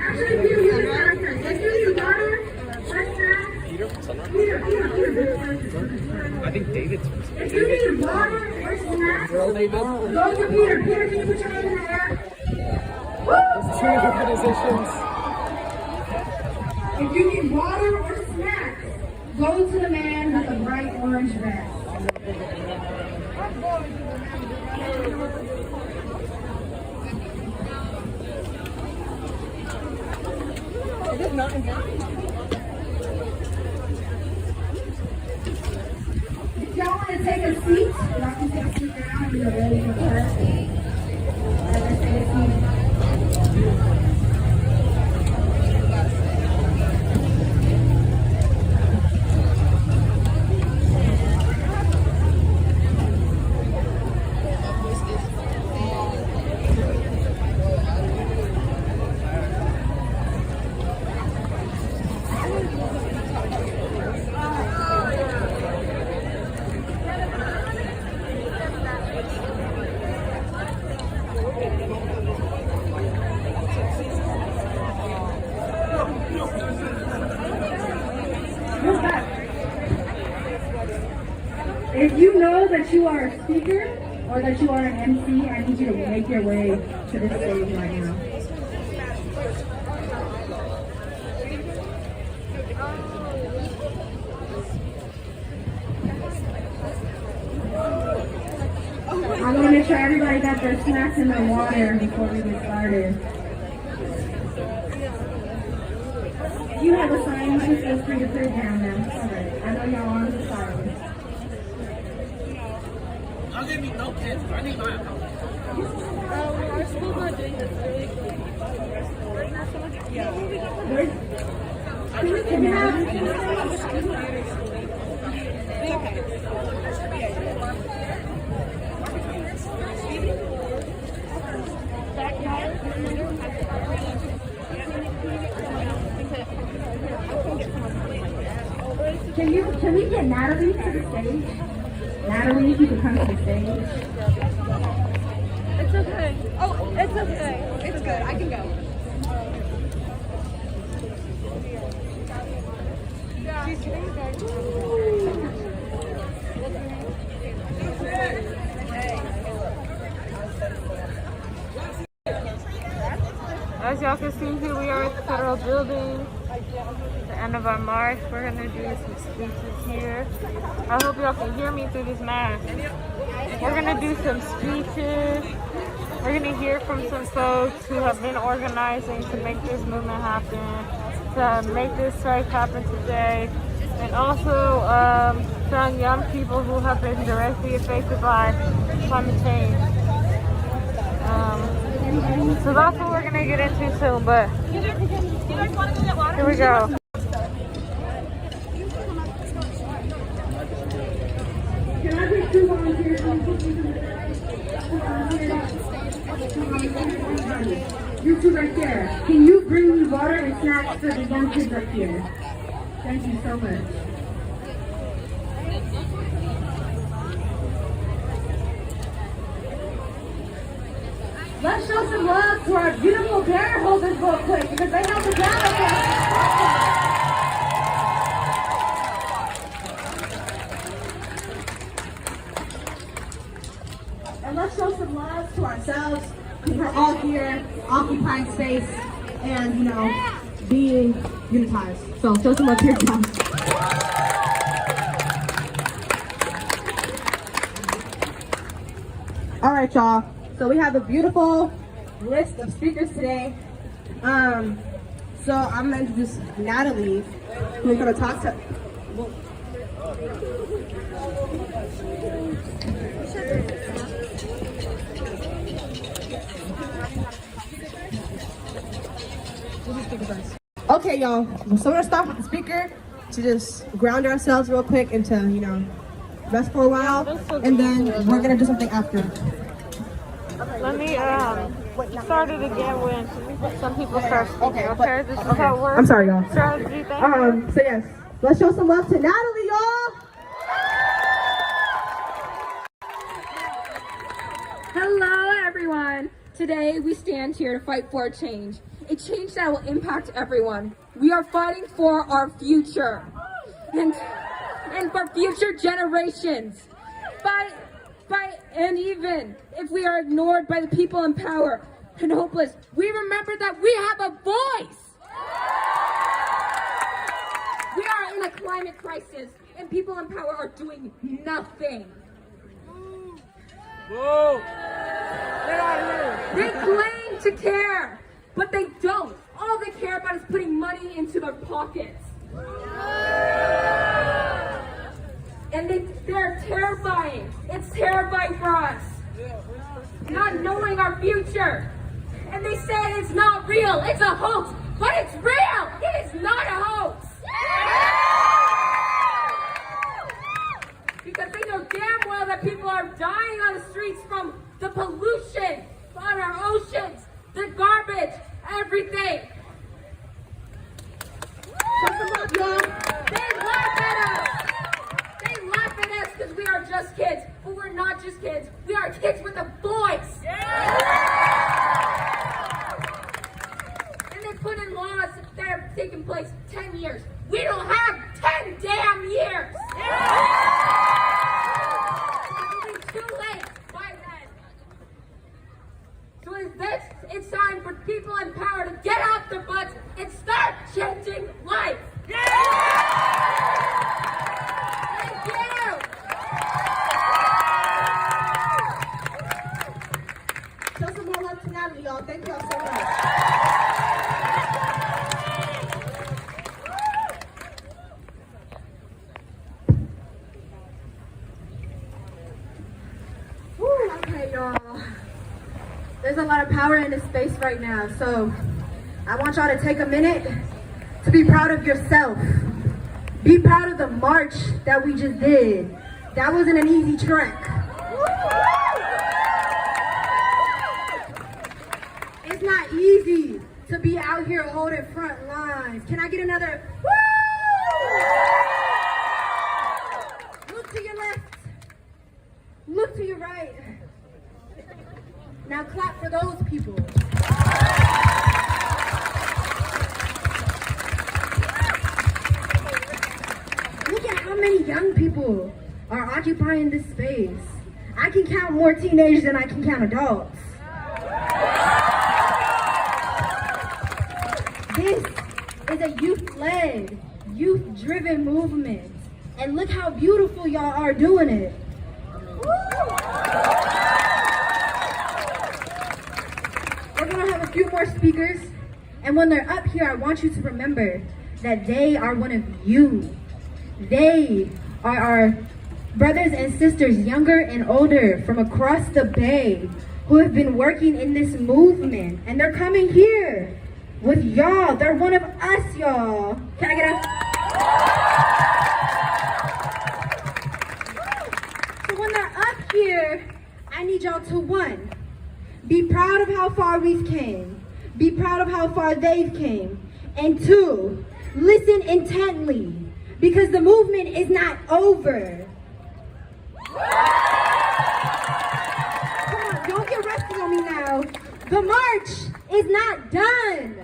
Actually, Peter, you can start first. Let's do some water. I think David's first. If you need water or snacks, go to Peter. Peter, can you put your hand in the air? There's two organizations. If you need water or snacks, go to the man with the bright orange vest. It is not important. If y'all want to take a seat, y'all can take a seat down and you're ready for class. Let's take a seat. If you know that you are a speaker or that you are an MC, I need you to make your way to this stage right now. I want to make sure everybody got their snacks and their water before we get started. If you have a sign, please feel free to put it down now. All right. I know y'all on the side. I'll give you no kids. I need my account. Our school's not doing this really. Can you have Can we get Natalie to the stage? Natalie, if you could come to the stage. It's okay. Oh, it's okay. It's good. I can go. As y'all can see here, we are at the Federal Building. The end of our march. We're gonna do some speeches here. I hope y'all can hear me through this mask. We're gonna do some speeches. We're gonna hear from some folks who have been organizing to make this movement happen, to make this strike happen today, and also some young people who have been directly affected by climate change. So that's what we're gonna get into soon, but here we go. Can I get two volunteers? You two right there. Can you bring me water and snacks for the young kids up here? Thank you so much. Let's show some love to our beautiful banner holders real quick because they have the banner for us. And let's show some love to ourselves because we're all here occupying space and, you know, being unitized. So show some love to yourselves. All right, y'all. So we have a beautiful list of speakers today. So I'm going to introduce Natalie, who's going to talk to... Okay, y'all. So we're going to start with the speaker to just ground ourselves real quick and to, you know, rest for a while. And then we're going to do something after. Let me start it again when some people start speaking. Okay, this is how it works. I'm sorry, y'all. Strategy, thank you. So yes, let's show some love to Natalie, y'all. Hello, everyone. Today, we stand here to fight for a change that will impact everyone. We are fighting for our future and for future generations. And even if we are ignored by the people in power and hopeless, we remember that we have a voice. We are in a climate crisis, and people in power are doing nothing. Whoa! They claim to care, but they don't. All they care about is putting money into their pockets. And they're terrifying. It's terrifying for us. Not knowing our future. And they say it's not real. It's a hoax. But it's real. It is not a hoax. Because they know damn well that people are dying on the streets from the pollution on our oceans, the garbage, everything. Y'all, they laugh at us. They laugh at us because we are just kids. But we're not just kids. We are kids with a voice. And they put in laws that have taken place 10 years. We don't have 10 damn years. It'll be too late by then. So it's time for people in power to get off their butts and start changing life. Thank you. Show some more love to Natalie, y'all. Thank y'all so much. Okay, y'all. There's a lot of power in this space right now, so I want y'all to take a minute to be proud of yourself. Be proud of the march that we just did. That wasn't an easy trek. It's not easy to be out here holding front lines. Can I get another woo? Look to your left. Look to your right. Now clap for those people. Look at how many young people are occupying this space. I can count more teenagers than I can count adults. This is a youth-led, youth-driven movement. And look how beautiful y'all are doing it. We're gonna have a few more speakers, and when they're up here, I want you to remember that they are one of you. They are our brothers and sisters, younger and older, from across the bay, who have been working in this movement, and they're coming here with y'all. They're one of us, y'all. Can I get a... So when they're up here, I need y'all to, one, be proud of how far we've came. Be proud of how far they've came. And two, listen intently, because the movement is not over. Come on, don't get rested on me now. The march is not done.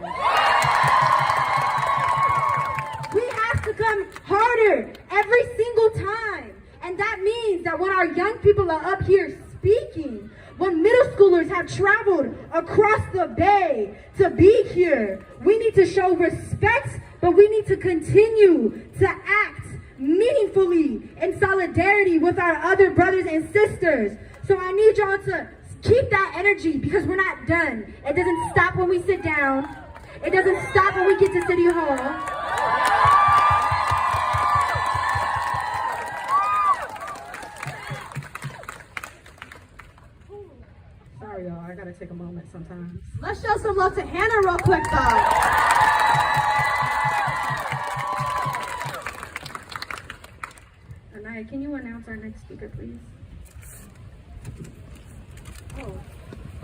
We have to come harder every single time. And that means that when our young people are up here speaking, when middle schoolers have traveled across the bay to be here, we need to show respect, but we need to continue to act meaningfully in solidarity with our other brothers and sisters. So I need y'all to keep that energy, because we're not done. It doesn't stop when we sit down. It doesn't stop when we get to City Hall. Sorry, y'all. I gotta take a moment sometimes. Let's show some love to Hannah real quick, though. Anaya, can you announce our next speaker, please?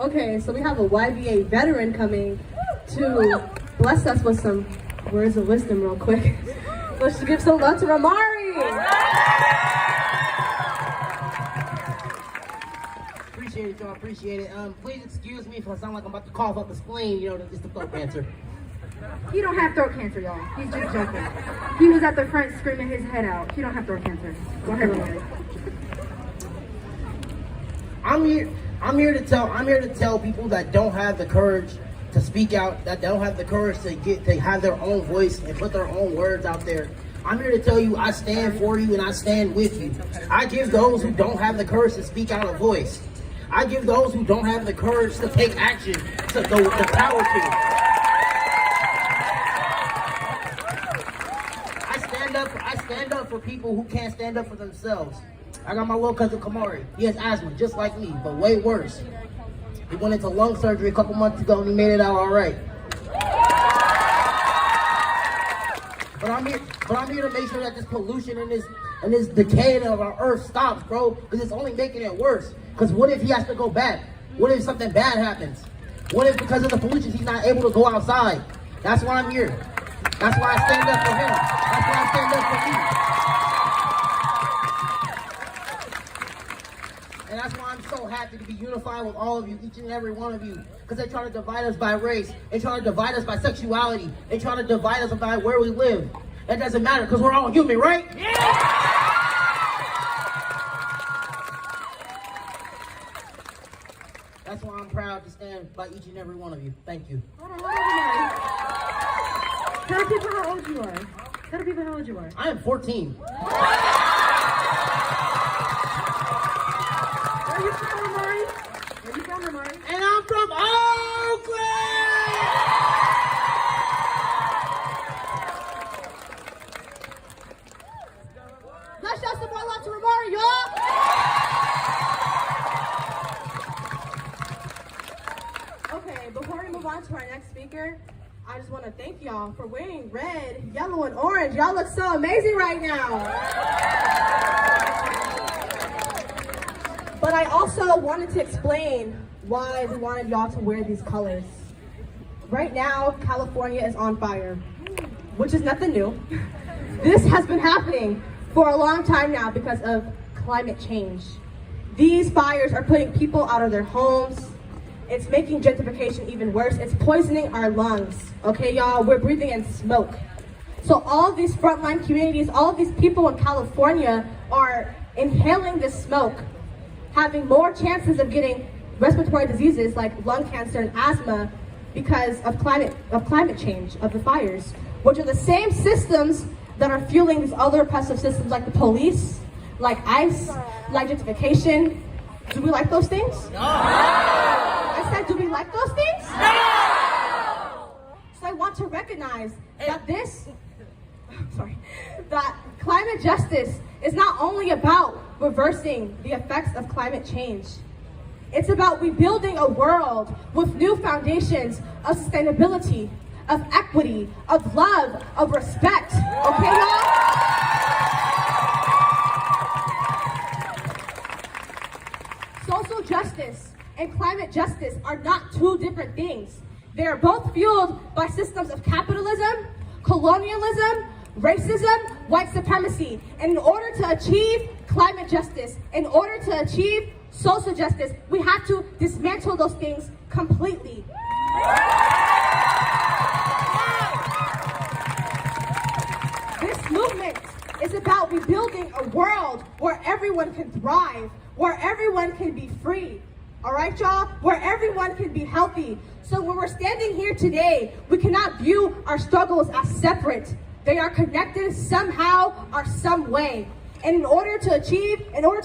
Okay, so we have a YVA veteran coming to bless us with some words of wisdom real quick. Let's give some love to Ramari. appreciate it, y'all. Appreciate it. Please excuse me if I sound like I'm about to cough up the spleen. You know, it's the throat cancer. He don't have throat cancer, y'all. He's just joking. He was at the front screaming his head out. He don't have throat cancer. Go ahead, Rory. I'm here to tell people that don't have the courage to speak out, that don't have the courage to have their own voice and put their own words out there. I'm here to tell you I stand for you and I stand with you. I give those who don't have the courage to speak out a voice. I give those who don't have the courage to take action the power to. I stand up for people who can't stand up for themselves. I got my little cousin Kamari. He has asthma just like me, but way worse. He went into lung surgery a couple months ago and he made it out all right. But I'm here to make sure that this pollution and this decay of our earth stops, bro, because it's only making it worse. Because what if he has to go back? What if something bad happens? What if because of the pollution he's not able to go outside? That's why I'm here. That's why I stand up for him. That's why I stand up for me. And that's why I'm so happy to be unified with all of you, each and every one of you. Because they try to divide us by race. They try to divide us by sexuality. They try to divide us by where we live. That doesn't matter because we're all human, right? Yeah! That's why I'm proud to stand by each and every one of you. Thank you. Tell people how old you are. Tell people how old you are. I am 14. Where are you from, Amari? Where are you from, Amari? And I'm from Oakland! Let's show some more love to Ramari, y'all. Okay, before we move on to our next speaker, I just want to thank y'all for wearing red, yellow, and orange. Y'all look so amazing right now. But I also wanted to explain why we wanted y'all to wear these colors. Right now, California is on fire, which is nothing new. This has been happening for a long time now because of climate change. These fires are putting people out of their homes. It's making gentrification even worse. It's poisoning our lungs. Okay, y'all, we're breathing in smoke. So all of these frontline communities, all of these people in California are inhaling this smoke, having more chances of getting respiratory diseases like lung cancer and asthma because of climate change, of the fires, which are the same systems that are fueling these other oppressive systems like the police, like ICE, like gentrification. Do we like those things? No! I said, do we like those things? No! So I want to recognize that that climate justice is not only about reversing the effects of climate change. It's about rebuilding a world with new foundations of sustainability, of equity, of love, of respect. Okay, y'all? Social justice and climate justice are not two different things. They are both fueled by systems of capitalism, colonialism, racism, white supremacy. And in order to achieve climate justice, in order to achieve social justice, we have to dismantle those things completely. This movement is about rebuilding a world where everyone can thrive, where everyone can be free. All right, y'all? Where everyone can be healthy. So when we're standing here today, we cannot view our struggles as separate. They are connected somehow or some way. And in order to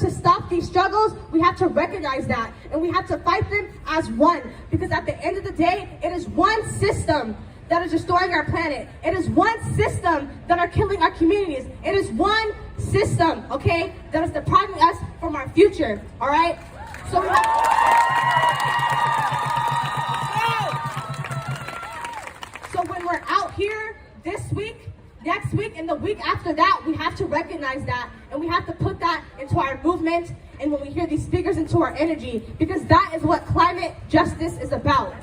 stop these struggles, we have to recognize that. And we have to fight them as one. Because at the end of the day, it is one system that is destroying our planet. It is one system that are killing our communities. It is one system, okay, that is depriving us from our future, all right? So when we're out here this week, next week, and the week after that, we have to recognize that, and we have to put that into our movement, and when we hear these speakers, into our energy, because that is what climate justice is about.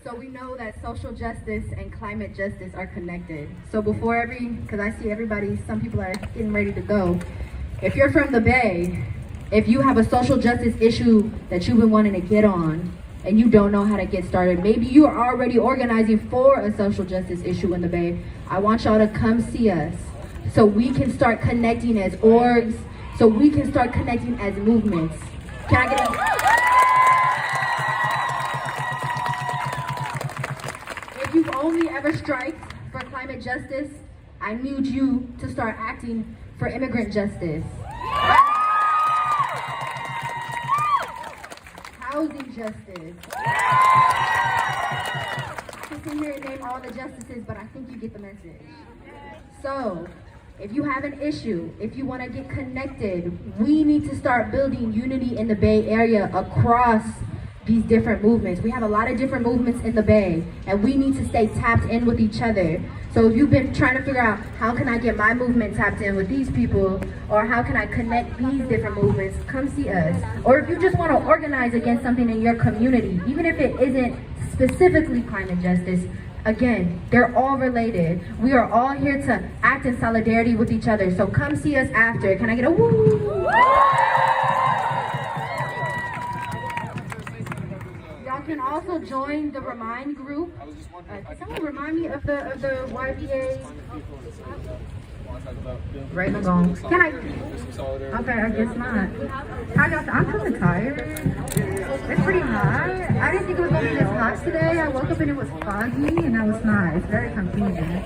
So we know that social justice and climate justice are connected. So before because I see some people are getting ready to go. If you're from the Bay, if you have a social justice issue that you've been wanting to get on and you don't know how to get started, maybe you are already organizing for a social justice issue in the Bay, I want y'all to come see us so we can start connecting as orgs, so we can start connecting as movements. Can I get a... If you've only ever striked for climate justice, I need you to start acting for immigrant justice. Housing justice. I can sit here and name all the justices, but I think you get the message. So, if you have an issue, if you want to get connected, we need to start building unity in the Bay Area across these different movements. We have a lot of different movements in the Bay, and we need to stay tapped in with each other. So if you've been trying to figure out, how can I get my movement tapped in with these people, or how can I connect these different movements, come see us. Or if you just want to organize against something in your community, even if it isn't specifically climate justice, again, they're all related. We are all here to act in solidarity with each other. So come see us after. Can I get a woo? Y'all can also join the Remind group. Can someone remind me of the YPA? Right, I'm going. Can I? Okay, I guess not. I'm kind of tired. It's pretty hot. I didn't think it was going to be this hot today. I woke up and it was foggy, and I was not. It's very confusing.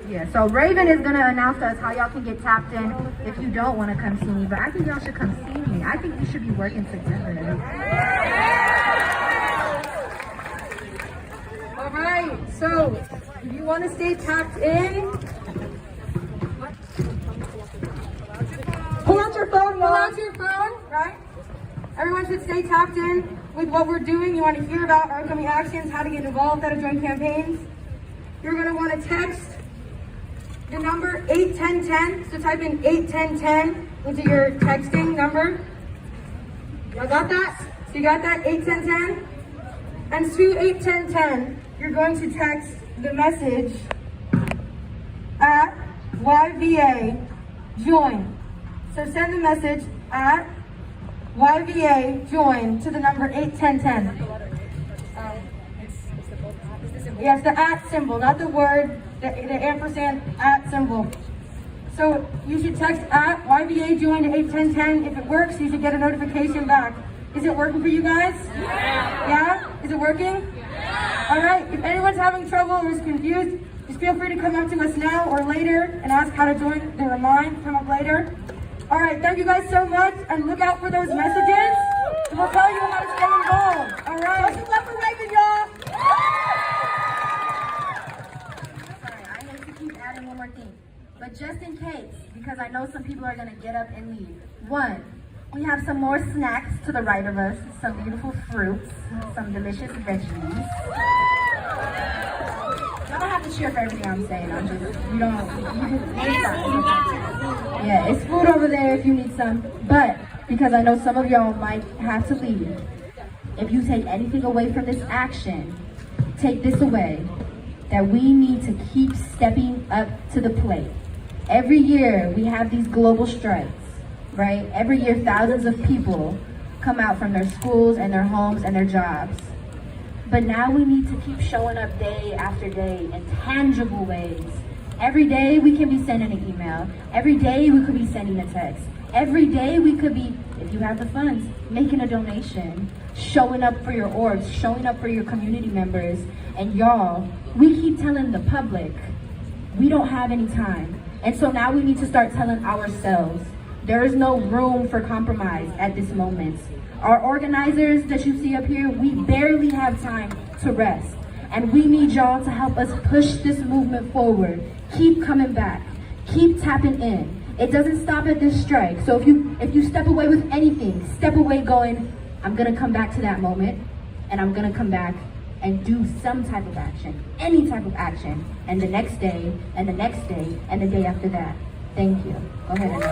Yeah, so Raven is going to announce to us how y'all can get tapped in if you don't want to come see me, but I think y'all should come see me. I think we should be working together. All right, so if you want to stay tapped in, Pull out your phone, pull out your phone, right? Everyone should stay tapped in with what we're doing. You want to hear about our upcoming actions, how to get involved, how to join campaigns. You're going to want to text the number 81010. So type in 81010 into your texting number. Y'all got that? So you got that? 81010? And to 81010, you're going to text the message at YVA join. So send the message at YVA join to the number 81010. Yes, the at symbol, not the word, the ampersand at symbol. So you should text at YVA join to 81010. If it works, you should get a notification back. Is it working for you guys? Yeah. Yeah? Is it working? Yeah. All right. If anyone's having trouble or is confused, just feel free to come up to us now or later and ask how to join the Remind. Come up later. All right. Thank you guys so much, and look out for those messages. And we'll tell you how to stay involved. All right. Show some love for Raven, y'all. Sorry, I hate to keep adding one more thing. But just in case, because I know some people are going to get up and leave. One, we have some more snacks to the right of us. Some beautiful fruits, some delicious veggies. Y'all don't have to cheer for everything I'm saying. Yeah, it's food over there if you need some. But because I know some of y'all might have to leave, if you take anything away from this action, take this away, that we need to keep stepping up to the plate. Every year we have these global strikes, right? Every year thousands of people come out from their schools and their homes and their jobs. But now we need to keep showing up day after day in tangible ways. Every day we can be sending an email. Every day we could be sending a text. Every day we could be, if you have the funds, making a donation, showing up for your orgs, showing up for your community members. And y'all, we keep telling the public, we don't have any time. And so now we need to start telling ourselves, there is no room for compromise at this moment. Our organizers that you see up here, we barely have time to rest. And we need y'all to help us push this movement forward. Keep coming back. Keep tapping in. It doesn't stop at this strike. So if you step away with anything, step away going, I'm gonna come back to that moment, and I'm gonna come back and do some type of action, any type of action, and the next day, and the next day, and the day after that. Thank you. Go ahead, Anna.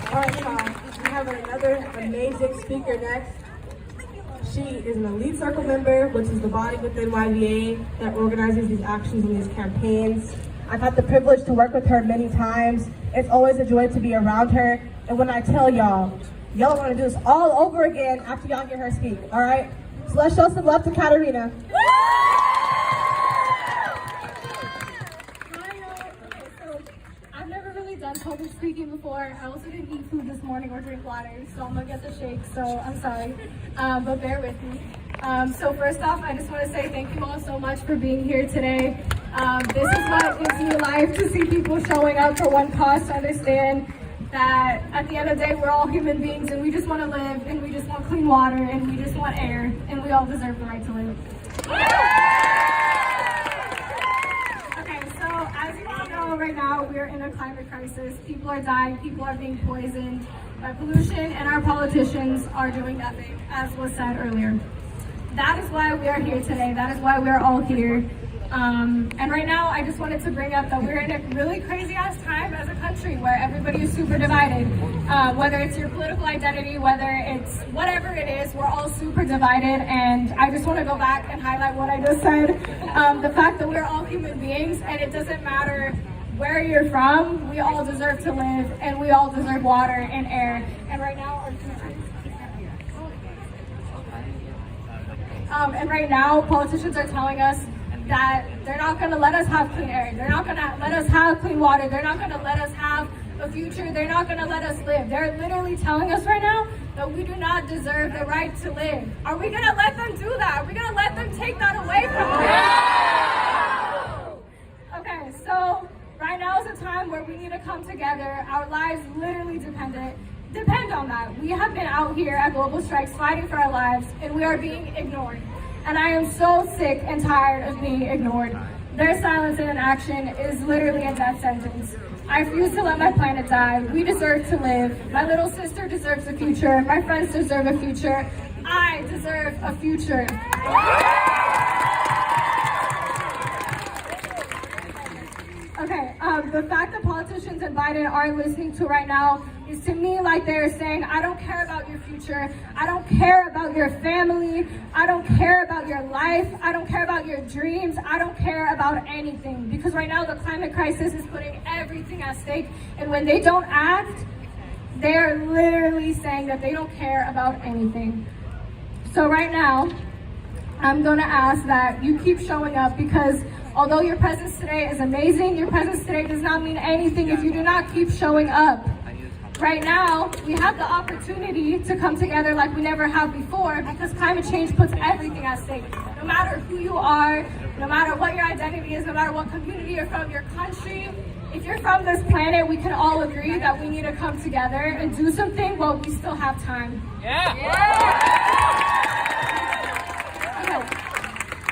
All right, y'all. We have another another amazing speaker next. She is an Elite Circle member, which is the body within YVA that organizes these actions and these campaigns. I've had the privilege to work with her many times. It's always a joy to be around her. And when I tell y'all want to do this all over again after y'all hear her speak, all right? So let's show some love to Katarina. I've never really done public speaking before. I also didn't eat food this morning or drink water, so I'm gonna get the shake, so I'm sorry, but bear with me. So first off, I just want to say thank you all so much for being here today. This is what gives me life, to see people showing up for one cause, to understand that at the end of the day, we're all human beings and we just want to live, and we just want clean water, and we just want air, and we all deserve the right to live. As you all know, right now we're in a climate crisis. People are dying, people are being poisoned by pollution, and our politicians are doing nothing, as was said earlier. That is why we are here today. That is why we're all here. And right now, I just wanted to bring up that we're in a really crazy ass time as a country where everybody is super divided. Whether it's your political identity, whether it's whatever it is, we're all super divided. And I just want to go back and highlight what I just said. The fact that we're all human beings, and it doesn't matter where you're from, we all deserve to live, and we all deserve water and air. And right now, politicians are telling us that they're not going to let us have clean air. They're not going to let us have clean water. They're not going to let us have a future. They're not going to let us live. They're literally telling us right now that we do not deserve the right to live. Are we going to let them do that? Are we going to let them take that away from us? Okay, so right now is a time where we need to come together. Our lives literally depend on that. We have been out here at Global Strikes fighting for our lives, and we are being ignored. And I am so sick and tired of being ignored. Their silence and inaction is literally a death sentence. I refuse to let my planet die. We deserve to live. My little sister deserves a future. My friends deserve a future. I deserve a future. Okay, the fact that politicians and Biden are listening to right now is to me like they're saying, I don't care about your future. I don't care about your family. I don't care about your life. I don't care about your dreams. I don't care about anything. Because right now the climate crisis is putting everything at stake. And when they don't act, they're literally saying that they don't care about anything. So right now, I'm gonna ask that you keep showing up, because although your presence today is amazing, your presence today does not mean anything if you do not keep showing up. Right now, we have the opportunity to come together like we never have before, because climate change puts everything at stake. No matter who you are, no matter what your identity is, no matter what community you're from, your country, if you're from this planet, we can all agree that we need to come together and do something while we still have time.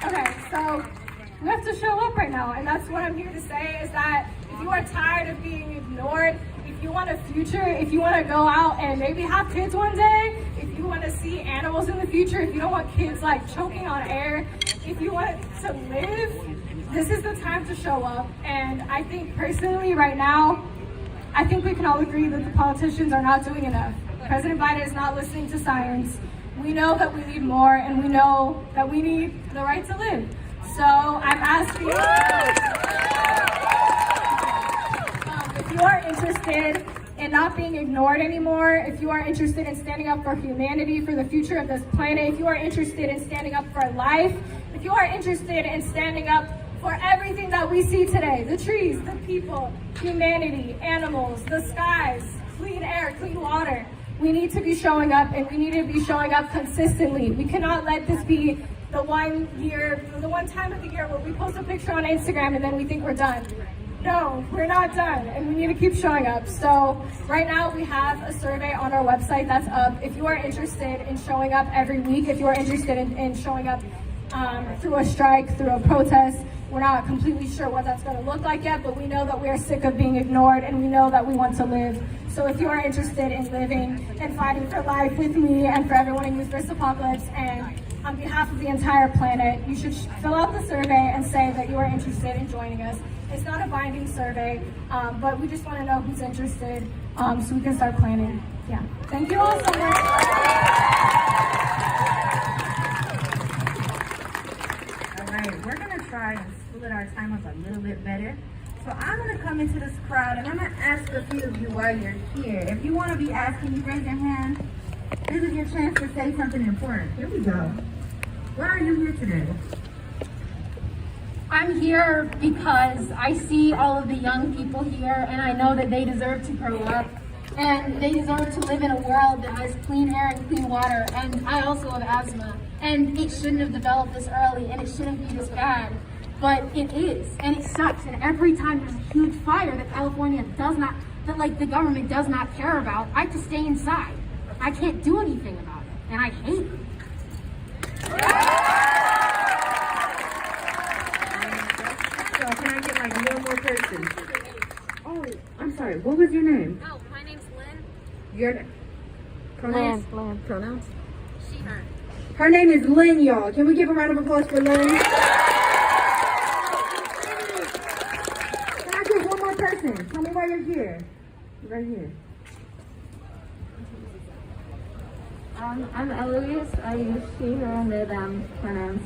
Okay, so we have to show up right now, and that's what I'm here to say, is that if you are tired of being ignored, if you want a future, if you want to go out and maybe have kids one day, if you want to see animals in the future, if you don't want kids like choking on air, if you want to live, this is the time to show up. And I think personally right now, I think we can all agree that the politicians are not doing enough. President Biden is not listening to science. We know that we need more, and we know that we need the right to live. So I'm asking, if you are interested in not being ignored anymore, if you are interested in standing up for humanity, for the future of this planet, if you are interested in standing up for life, if you are interested in standing up for everything that we see today, the trees, the people, humanity, animals, the skies, clean air, clean water, we need to be showing up, and we need to be showing up consistently. We cannot let this be the one time of the year where we post a picture on Instagram and then we think we're done. No, we're not done, and we need to keep showing up. So right now we have a survey on our website that's up. If you are interested in showing up every week, if you are interested in showing up through a strike, through a protest, we're not completely sure what that's going to look like yet, but we know that we are sick of being ignored, and we know that we want to live. So if you are interested in living and fighting for life with me and for everyone in Youth vs. Apocalypse, and on behalf of the entire planet, you should fill out the survey and say that you are interested in joining us. It's not a binding survey, but we just want to know who's interested so we can start planning. Yeah. Thank you all so much. All right, we're gonna try and split our time up a little bit better. So I'm gonna come into this crowd and I'm gonna ask a few of you while you're here. If you wanna be asked, can you raise your hand? This is your chance to say something important. Here we go. Why are you here today? I'm here because I see all of the young people here and I know that they deserve to grow up and they deserve to live in a world that has clean air and clean water. And I also have asthma and it shouldn't have developed this early and it shouldn't be this bad, but it is and it sucks. And every time there's a huge fire that California does not, that like the government does not care about, I have to stay inside. I can't do anything about it and I hate it. So can I get like one more person? Oh, I'm sorry. What was your name? Oh, my name's Lynn. Your pronouns? Lynn. Pronouns? She, her. Her name is Lynn, y'all. Can we give a round of applause for Lynn? Can I get one more person? Tell me why you're here. Right here. I'm Eloise. I use she, her, and they, them pronouns.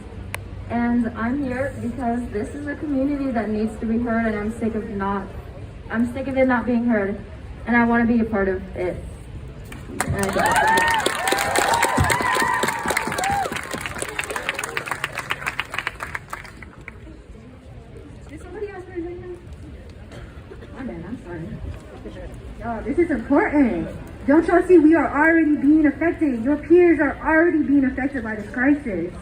And I'm here because this is a community that needs to be heard, and I'm sick of it not being heard, and I want to be a part of it. Did somebody else raise their hand? My bad, I'm sorry. Y'all, this is important. Don't y'all see we are already being affected? Your peers are already being affected by this crisis.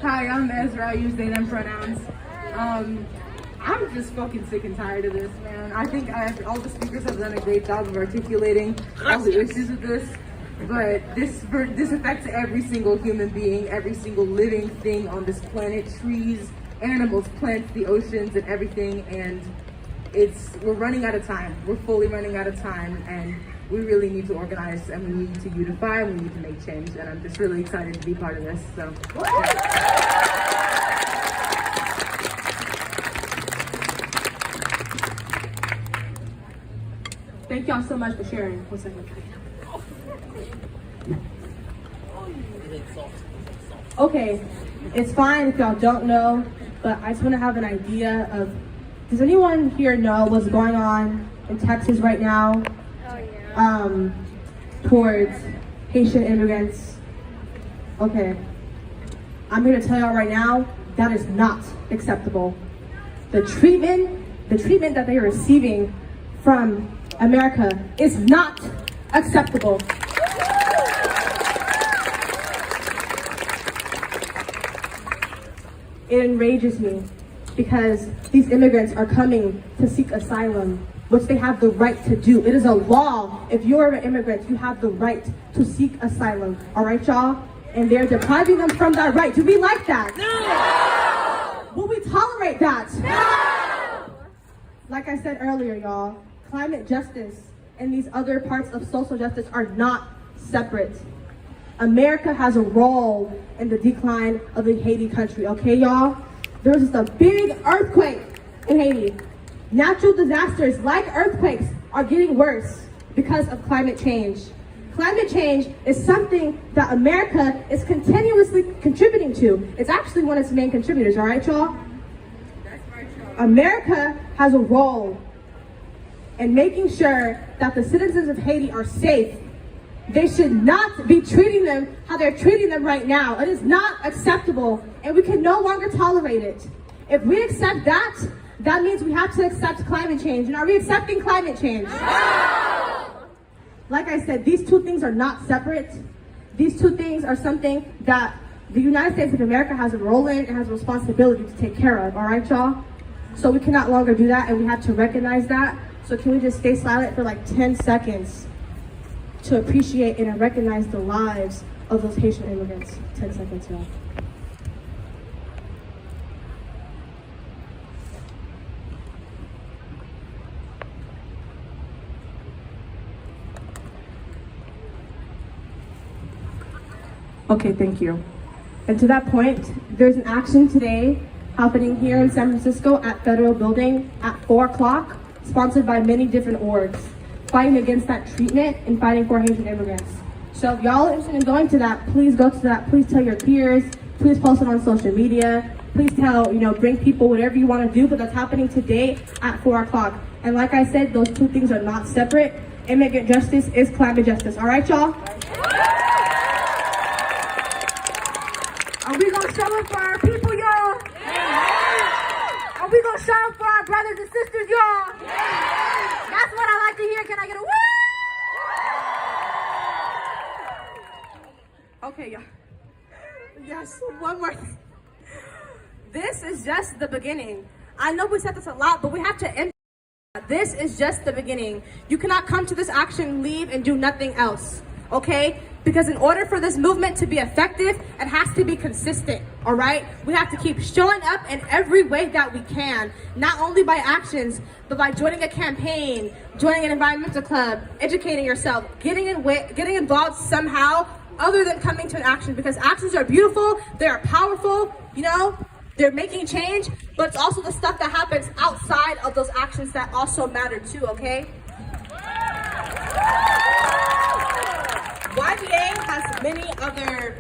Hi, I'm Ezra. I use they, them pronouns. I'm just fucking sick and tired of this, man. I think all the speakers have done a great job of articulating all the issues with this, but this affects every single human being, every single living thing on this planet, trees, animals, plants, the oceans, and everything, and we're running out of time. We're fully running out of time, and we really need to organize, and we need to unify, and we need to make change, and I'm just really excited to be part of this, so. Thank y'all so much for sharing. 1 second. Okay, it's fine if y'all don't know, but I just want to have an idea of, does anyone here know what's going on in Texas right now? Towards Haitian immigrants? Okay, I'm here to tell y'all right now, that is not acceptable. The treatment that they are receiving from America is not acceptable. It enrages me because these immigrants are coming to seek asylum, which they have the right to do. It is a law. If you're an immigrant, you have the right to seek asylum. All right, y'all? And they're depriving them from that right. Do we like that? No! Will we tolerate that? No! Like I said earlier, y'all, climate justice and these other parts of social justice are not separate. America has a role in the decline of the Haiti country, okay, y'all? There was just a big earthquake in Haiti. Natural disasters like earthquakes are getting worse because of climate change. Climate change is something that America is continuously contributing to. It's actually one of its main contributors, all right, y'all? America has a role in making sure that the citizens of Haiti are safe. They should not be treating them how they're treating them right now. It is not acceptable, and we can no longer tolerate it. If we accept that, that means we have to accept climate change. And are we accepting climate change? No! Like I said, these two things are not separate. These two things are something that the United States of America has a role in and has a responsibility to take care of, all right, y'all? So we can no longer do that, and we have to recognize that. So can we just stay silent for like 10 seconds to appreciate and recognize the lives of those Haitian immigrants? 10 seconds, y'all. Okay, thank you. And to that point, there's an action today happening here in San Francisco at Federal Building at 4 o'clock, sponsored by many different orgs, fighting against that treatment and fighting for Haitian immigrants. So if y'all are interested in going to that, please go to that. Please tell your peers. Please post it on social media. Please tell, bring people, whatever you want to do, but that's happening today at 4 o'clock. And like I said, those two things are not separate. Immigrant justice is climate justice. All right, y'all? Are we gonna show up for our people, y'all? Are we gonna show up for our brothers and sisters, y'all? That's what I like to hear. Can I get a woo? Okay, y'all. Yes, one more thing. This is just the beginning. I know we said this a lot, but we have to end. This is just the beginning. You cannot come to this action, leave, and do nothing else, okay? Because in order for this movement to be effective, it has to be consistent, all right? We have to keep showing up in every way that we can, not only by actions, but by joining a campaign, joining an environmental club, educating yourself, getting involved somehow other than coming to an action, because actions are beautiful, they are powerful, they're making change, but it's also the stuff that happens outside of those actions that also matter too, okay? YBA has many other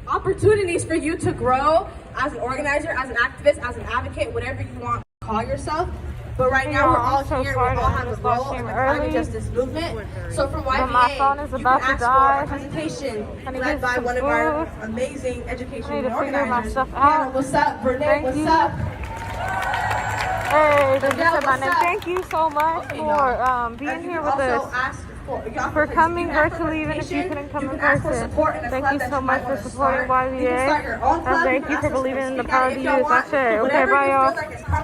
opportunities for you to grow as an organizer, as an activist, as an advocate, whatever you want to call yourself. But right now we're all here, we all have a role in the climate justice movement. So from YBA, you can ask for a presentation led by one of our amazing education organizers. Hannah, what's up? Renee, what's up? Hey, Miguel, what's up? thank you so much for being here with us. For coming virtually, even if you couldn't come in person. Thank you so much for supporting YBA. And thank you for believing in the power of the youth. That's it. Okay, bye, y'all.